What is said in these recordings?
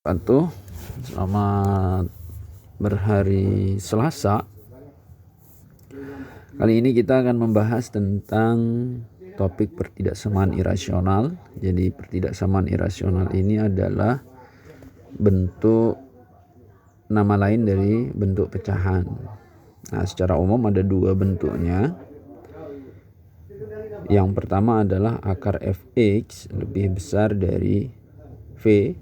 wabarakatuh. Selamat berhari Selasa. Kali ini kita akan membahas tentang topik pertidaksamaan irasional. Jadi pertidaksamaan irasional ini adalah bentuk nama lain dari bentuk pecahan. Nah, secara umum ada dua bentuknya. Yang pertama adalah akar fx lebih besar dari v,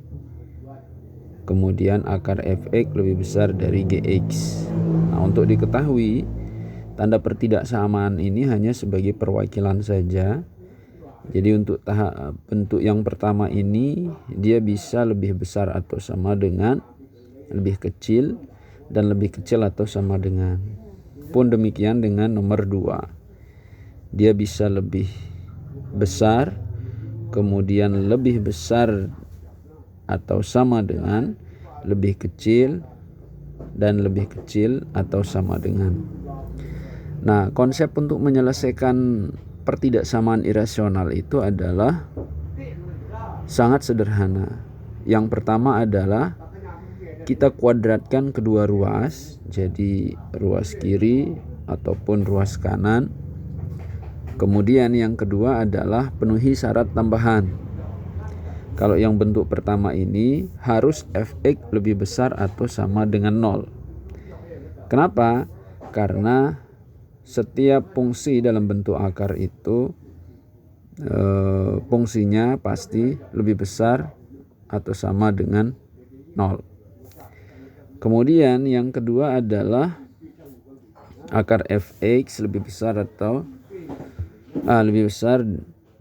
kemudian akar fx lebih besar dari gx. Nah, untuk diketahui, tanda pertidaksamaan ini hanya sebagai perwakilan saja. Jadi untuk bentuk yang pertama ini dia bisa lebih besar atau sama dengan, lebih kecil, dan lebih kecil atau sama dengan. Pun demikian dengan nomor 2. Dia bisa lebih besar, kemudian lebih besar atau sama dengan, lebih kecil, dan lebih kecil atau sama dengan. Nah, konsep untuk menyelesaikan pertidaksamaan irasional itu adalah sangat sederhana. Yang pertama adalah kita kuadratkan kedua ruas, jadi ruas kiri ataupun ruas kanan. Kemudian yang kedua adalah penuhi syarat tambahan. Kalau yang bentuk pertama ini harus fx lebih besar atau sama dengan 0. Kenapa? Karena setiap fungsi dalam bentuk akar itu fungsinya pasti lebih besar atau sama dengan 0. Kemudian yang kedua adalah akar fx lebih besar atau lebih besar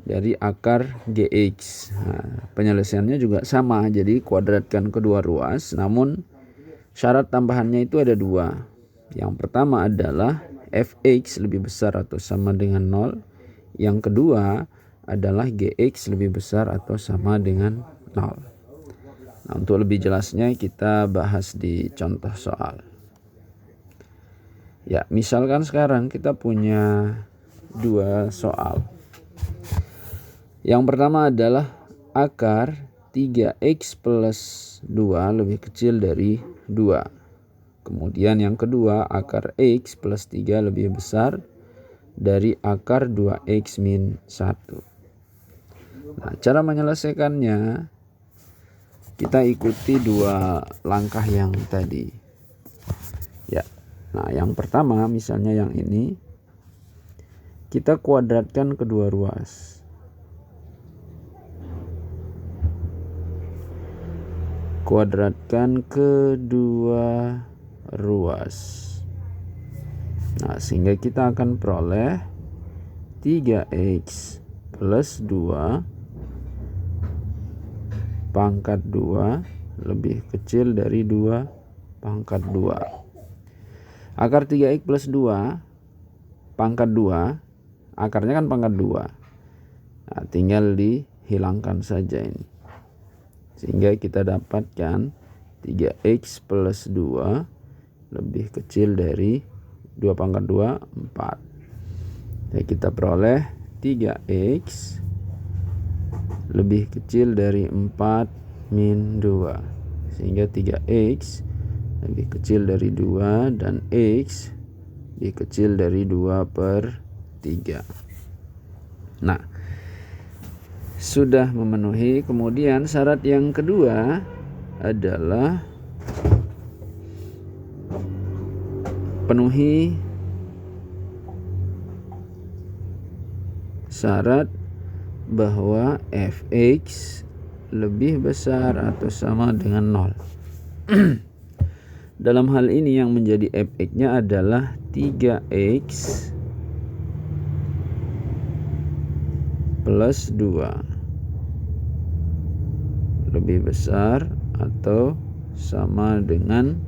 dari akar gx. Nah, penyelesaiannya juga sama, jadi kuadratkan kedua ruas, namun syarat tambahannya itu ada 2. Yang pertama adalah fx lebih besar atau sama dengan 0. Yang kedua adalah gx lebih besar atau sama dengan 0. Nah, untuk lebih jelasnya kita bahas di contoh soal. Ya, misalkan sekarang kita punya 2 soal. Yang pertama adalah akar 3x plus 2 lebih kecil dari 2. Kemudian yang kedua, akar x plus 3 lebih besar dari akar 2x min 1. Nah, cara menyelesaikannya kita ikuti 2 langkah yang tadi. Ya. Nah, yang pertama misalnya yang ini, kita kuadratkan kedua ruas. Kuadratkan kedua ruas. Nah, sehingga kita akan peroleh 3x plus 2 pangkat 2 lebih kecil dari 2 pangkat 2. Akar 3x plus 2 pangkat 2, akarnya kan pangkat 2. Nah, tinggal dihilangkan saja ini. Sehingga kita dapatkan 3x plus 2 lebih kecil dari 2 pangkat 2, 4. Jadi kita peroleh 3x lebih kecil dari 4 min 2. Sehingga 3x lebih kecil dari 2 dan x lebih kecil dari 2/3. Nah, sudah memenuhi. Kemudian syarat yang kedua adalah penuhi syarat bahwa fx lebih besar atau sama dengan 0. Dalam hal ini yang menjadi fx-nya adalah 3x plus 2 lebih besar atau sama dengan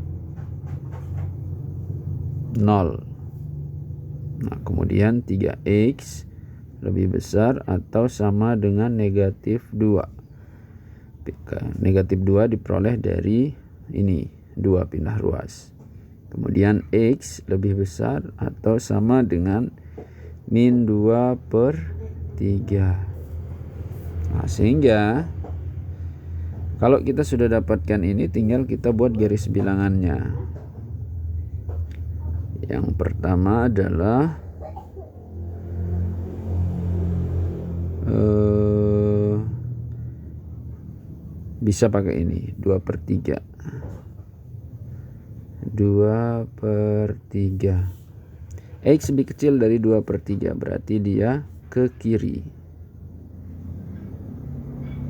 0. Nah, kemudian 3x lebih besar atau sama dengan negatif 2. Negatif 2 diperoleh dari ini, 2 pindah ruas. Kemudian x lebih besar atau sama dengan min 2/3. Nah, sehingga Kalau kita sudah dapatkan ini, tinggal kita buat garis bilangannya. Yang pertama adalah bisa pakai ini 2/3. 2/3. X lebih kecil dari 2/3, berarti dia ke kiri,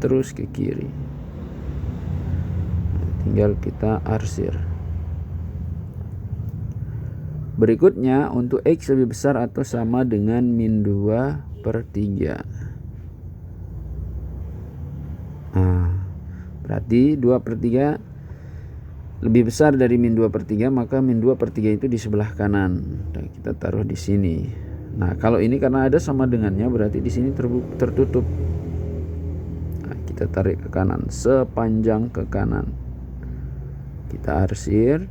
terus ke kiri. Tinggal kita arsir. Berikutnya untuk X lebih besar atau sama dengan min 2/3. Nah, berarti 2/3 lebih besar dari min 2/3, maka min 2/3 itu di sebelah kanan. Dan kita taruh di sini. Nah, kalau ini karena ada sama dengannya, berarti di sini tertutup. Nah, kita tarik ke kanan, sepanjang ke kanan. Kita arsir.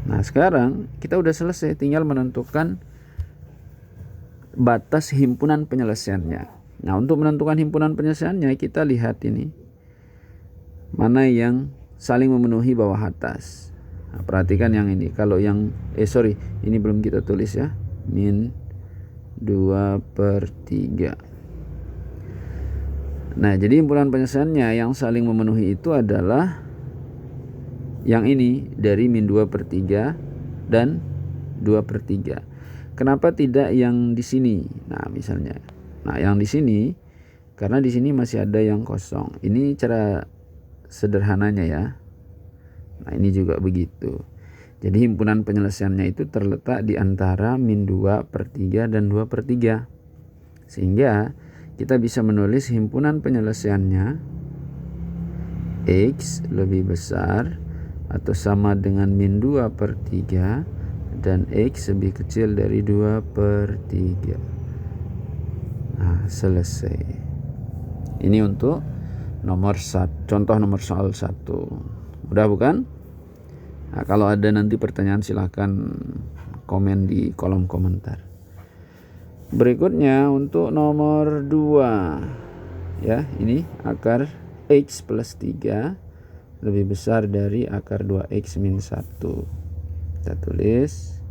Nah, sekarang kita udah selesai, tinggal menentukan batas himpunan penyelesaiannya. Nah, untuk menentukan himpunan penyelesaiannya, kita lihat ini mana yang saling memenuhi bawah atas. Nah, perhatikan yang ini. Kalau yang ini belum kita tulis ya. Min 2/3. Nah, jadi himpunan penyelesaiannya yang saling memenuhi itu adalah yang ini, dari min 2/3 dan 2/3. Kenapa tidak yang di sini? Nah, misalnya. Nah, yang di sini karena di sini masih ada yang kosong. Ini cara sederhananya ya. Nah, ini juga begitu. Jadi himpunan penyelesaiannya itu terletak di antara min 2/3 dan 2/3. Sehingga kita bisa menulis himpunan penyelesaiannya X lebih besar atau sama dengan min 2/3 dan X lebih kecil dari 2/3. Nah, selesai. Ini untuk contoh nomor soal 1. Mudah bukan? Nah, kalau ada nanti pertanyaan silahkan komen di kolom komentar. Berikutnya untuk nomor 2 ya, ini akar X plus 3 lebih besar dari akar 2x min 1. Kita tulis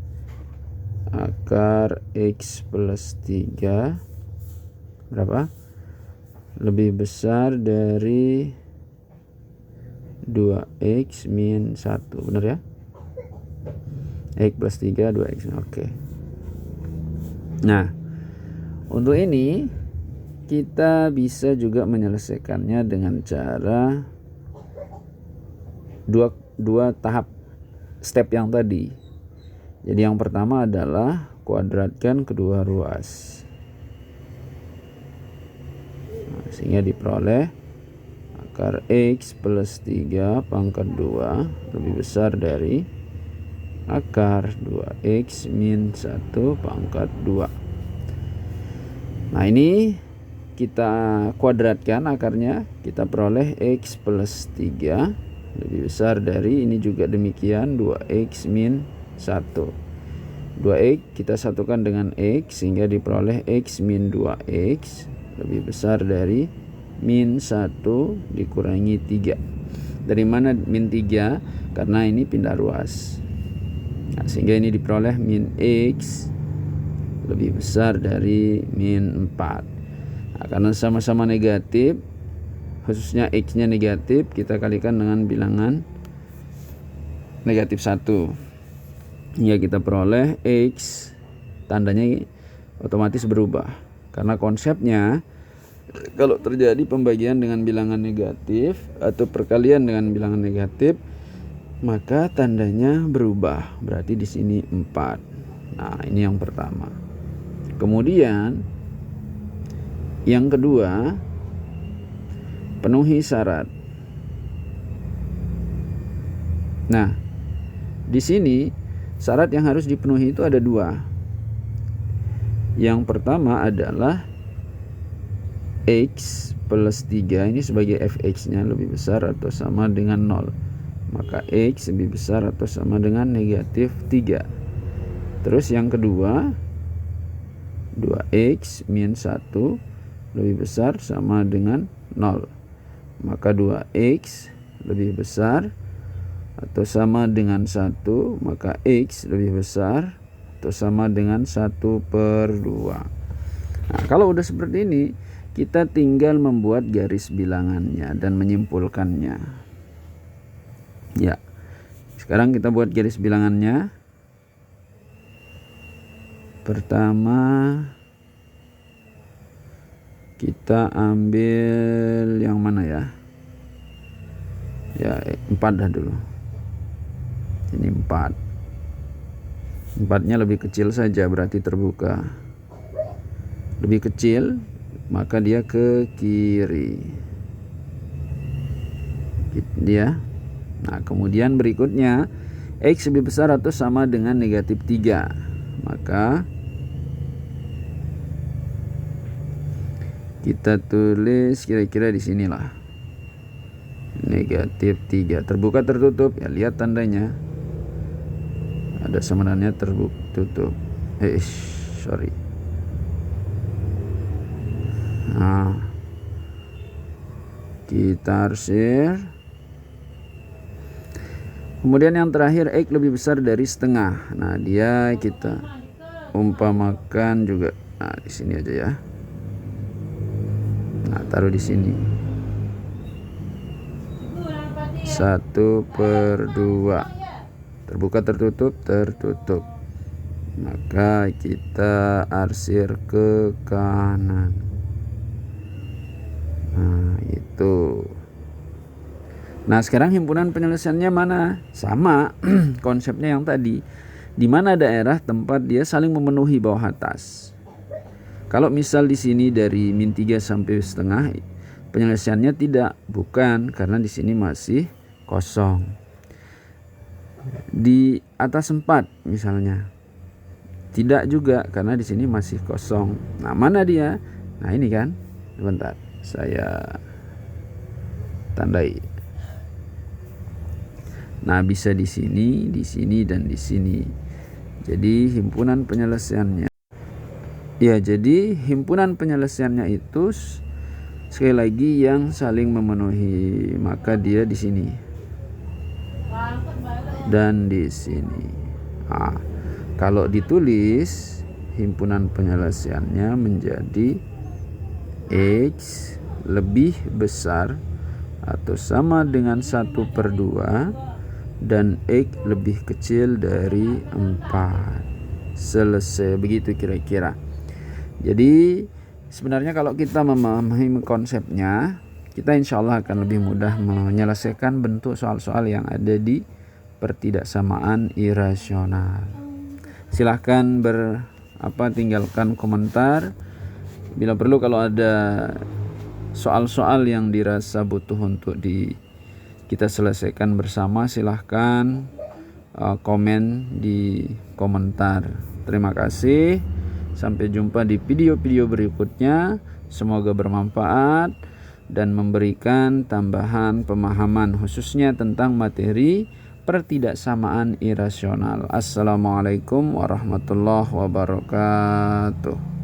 akar X plus 3 berapa? Lebih besar dari 2x min 1. Benar ya? X plus 3 2x. Oke. Nah, untuk ini kita bisa juga menyelesaikannya dengan cara dua tahap step yang tadi. Jadi yang pertama adalah kuadratkan kedua ruas. Nah, sehingga diperoleh akar X plus 3 pangkat 2 lebih besar dari akar 2x min 1 pangkat 2. Nah, ini kita kuadratkan akarnya, kita peroleh X plus 3 lebih besar dari, ini juga demikian, 2x min 1. 2x kita satukan dengan X sehingga diperoleh X min 2x lebih besar dari min 1 dikurangi 3. Dari mana min 3? Karena ini pindah ruas. Nah, sehingga ini diperoleh min X lebih besar dari min 4. Nah, karena sama-sama negatif, khususnya X-nya negatif, kita kalikan dengan bilangan negatif 1. Hingga kita peroleh X, tandanya otomatis berubah. Karena konsepnya, kalau terjadi pembagian dengan bilangan negatif atau perkalian dengan bilangan negatif, maka tandanya berubah. Berarti di sini 4. Nah, ini yang pertama. Kemudian yang kedua, penuhi syarat. Nah, di sini syarat yang harus dipenuhi itu ada 2. Yang pertama adalah X plus 3 ini sebagai fx-nya lebih besar atau sama dengan 0. Maka X lebih besar atau sama dengan negatif 3. Terus yang kedua, 2x min 1 lebih besar sama dengan 0. maka 2x lebih besar atau sama dengan 1, maka x lebih besar atau sama dengan 1/2. Nah, kalau udah seperti ini, kita tinggal membuat garis bilangannya dan menyimpulkannya. Ya, sekarang kita buat garis bilangannya. Pertama, kita ambil yang mana ya? Ya, 4 dah dulu. Ini 4. 4-nya lebih kecil saja, berarti terbuka. Lebih kecil, maka dia ke kiri. Dia. Nah, kemudian berikutnya, x lebih besar atau sama dengan -3. Maka kita tulis kira-kira di sinilah. -3. Terbuka tertutup, ya lihat tandanya. Ada samarannya tertutup. Sorry. Nah, kita arsir. Kemudian yang terakhir, x lebih besar dari setengah. Nah, dia kita umpamakan juga. Nah, di sini aja ya. Nah, taruh di sini. 1/2. Terbuka tertutup, tertutup. Maka kita arsir ke kanan. Nah, itu. Nah, sekarang himpunan penyelesaiannya mana? Sama konsepnya yang tadi. Di mana daerah tempat dia saling memenuhi bawah atas. Kalau misal di sini dari -3 sampai setengah, penyelesaiannya tidak, bukan, karena di sini masih kosong. Di atas 4 misalnya, tidak juga, karena di sini masih kosong. Nah, mana dia? Nah, ini kan. Sebentar, saya tandai. Nah, bisa di sini, dan di sini. Jadi himpunan penyelesaiannya. Ya, jadi himpunan penyelesaiannya itu sekali lagi yang saling memenuhi, maka dia di sini dan di sini. Nah, kalau ditulis himpunan penyelesaiannya menjadi x lebih besar atau sama dengan 1/2 dan x lebih kecil dari 4. Selesai, begitu kira-kira. Jadi sebenarnya kalau kita memahami konsepnya, kita insya Allah akan lebih mudah menyelesaikan bentuk soal-soal yang ada di pertidaksamaan irasional. Silahkan tinggalkan komentar. Bila perlu, kalau ada soal-soal yang dirasa butuh untuk kita selesaikan bersama, silahkan komen di komentar. Terima kasih. Sampai jumpa di video-video berikutnya. Semoga bermanfaat dan memberikan tambahan pemahaman khususnya tentang materi pertidaksamaan irasional. Assalamualaikum warahmatullahi wabarakatuh.